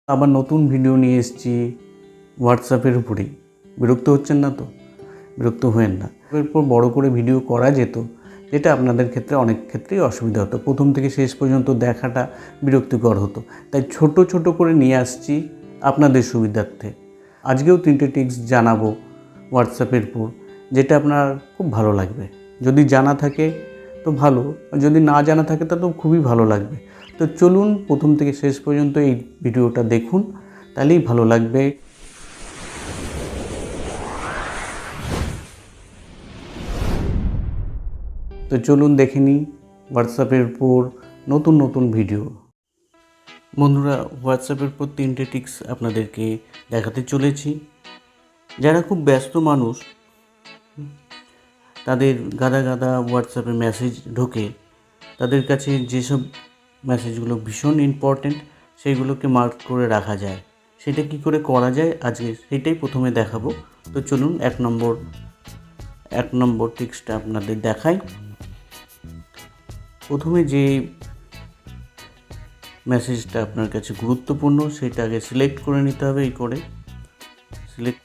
আবার নতুন ভিডিও নিয়ে এসেছি হোয়াটসঅ্যাপের উপরেই। বিরক্ত হচ্ছেন না তো? বিরক্ত হয়েন না। এরপর বড় করে ভিডিও করা যেত, যেটা আপনাদের ক্ষেত্রে অনেক ক্ষেত্রেই অসুবিধা হতো। প্রথম থেকে শেষ পর্যন্ত দেখাটা বিরক্তিকর হতো। তাই ছোট ছোট করে নিয়ে আসছি আপনাদের সুবিধার্থে। আজকেও 3টে টিপস জানাবো হোয়াটসঅ্যাপের উপর, যেটা আপনার খুব ভালো লাগবে। যদি জানা থাকে তো ভালো, যদি না জানা থাকে তা তো খুবই ভালো লাগবে। তো চলুন প্রথম থেকে শেষ পর্যন্ত এই ভিডিওটা দেখুন, তাহলেই ভালো লাগবে। তো চলুন দেখে নিই হোয়াটসঅ্যাপের উপর নতুন নতুন ভিডিও। বন্ধুরা, হোয়াটসঅ্যাপের উপর 3টে টিপস আপনাদেরকে দেখাতে চলেছি। যারা খুব ব্যস্ত মানুষ, তাদের গাদা গাদা হোয়াটসঅ্যাপে মেসেজ ঢোকে, তাদের কাছে যেসব মেসেজগুলো ভীষণ ইম্পর্ট্যান্ট সেইগুলোকে মার্ক করে রাখা যায়। সেটা কি করে করা যায় আজকে সেটাই প্রথমে দেখাবো। তো চলুন এক নম্বর টিপসটা আপনাদের দেখাই। প্রথমে যে মেসেজটা আপনার কাছে গুরুত্বপূর্ণ সেটা আগে সিলেক্ট করে নিতে হবে। এই করে সিলেক্ট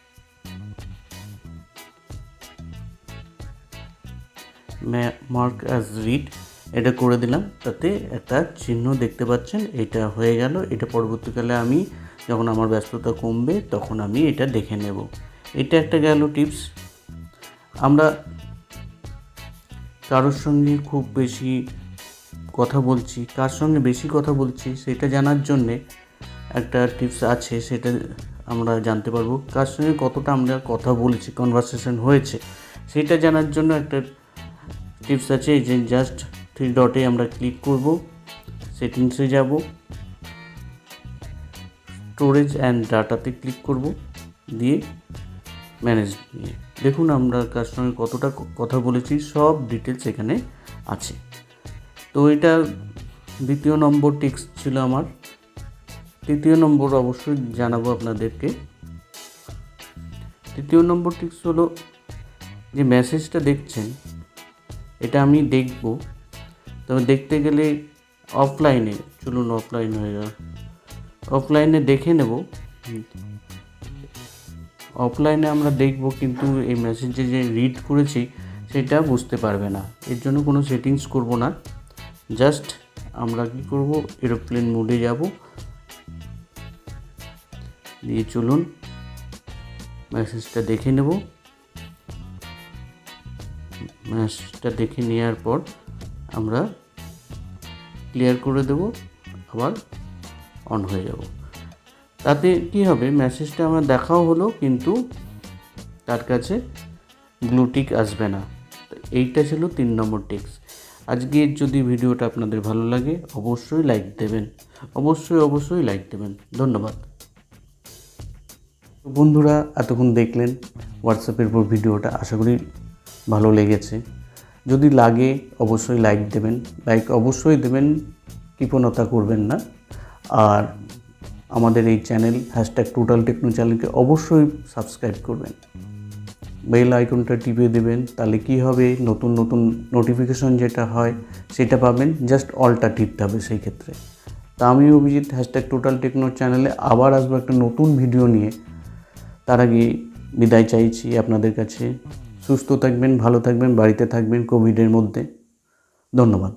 মার্ক অ্যাজ রিড এটা করে দিলাম, তাতে একটা চিহ্ন দেখতে পাচ্ছেন। এটা হয়ে গেল। এটা পরবর্তীকালে আমি যখন আমার ব্যস্ততা কমবে তখন আমি এটা দেখে নেব। এটা একটা গেল টিপস। আমরা কারোর সঙ্গে খুব বেশি কথা বলছি, কার সঙ্গে বেশি কথা বলছি সেটা জানার জন্যে একটা টিপস আছে। সেটা আমরা জানতে পারবো কার সঙ্গে কতটা আমরা কথা বলছি, কনভারসেশন হয়েছে, সেটা জানার জন্য একটা টিপস আছে। এই যে জাস্ট 3 ডটে আমরা ক্লিক করব, সেটিংসে যাব, স্টোরেজ অ্যান্ড ডাটাতে ক্লিক করব, দিয়ে ম্যানেজ নিয়ে দেখুন আমরা কার সঙ্গে কতটা কথা বলেছি, সব ডিটেলস এখানে আছে। তো এটা দ্বিতীয় নম্বর টিপস ছিল আমার। তৃতীয় নম্বর অবশ্যই জানাবো আপনাদেরকে। তৃতীয় নম্বর টিপস হলো, যে মেসেজটা দেখছেন এটা আমি দেখব, তবে দেখতে গেলে অফলাইনে, চলুন অফলাইন হয়ে গেল, অফলাইনে দেখে নেব। অফলাইনে আমরা দেখব, কিন্তু এই মেসেজে যে রিড করেছি সেটা বুঝতে পারবে না। এর জন্য কোনো সেটিংস করব না, জাস্ট আমরা কি করব, এরোপ্লেন মোডে যাব, দিয়ে চলুন মেসেজটা দেখে নেব। মেসেজটা দেখে নেওয়ার পর আমরা ক্লিয়ার করে দেব, আবার অন হয়ে যাব। তাতে কি হবে, মেসেজটা আমার দেখাও হলো, কিন্তু তার কাছে ব্লু টিক আসবে না। তো এইটা ছিল 3 নম্বর টিপস। আজকের যদি ভিডিওটা আপনাদের ভালো লাগে অবশ্যই লাইক দেবেন, অবশ্যই লাইক দেবেন। ধন্যবাদ। বন্ধুরা, এতক্ষণ দেখলেন হোয়াটসঅ্যাপের উপর ভিডিওটা, আশা করি ভালো লেগেছে। যদি লাগে অবশ্যই লাইক দেবেন, লাইক অবশ্যই দেবেন, কৃপণতা করবেন না। আর আমাদের এই চ্যানেল টোটাল টেকনো চ্যানেলকে অবশ্যই সাবস্ক্রাইব করবেন, বেল আইকনটা টিপে দেবেন। তাহলে কি হবে, নতুন নতুন নোটিফিকেশন যেটা হয় সেটা পাবেন। জাস্ট অলটা টিপতে হবে সেই ক্ষেত্রে। তা আমি অভিজিৎ টোটাল টেকনো চ্যানেলে আবার আসবো একটা নতুন ভিডিও নিয়ে। তার আগে বিদায় চাইছি আপনাদের কাছে। সুস্থ থাকবেন, ভালো থাকবেন, বাড়িতে থাকবেন কোভিডের মধ্যে। ধন্যবাদ।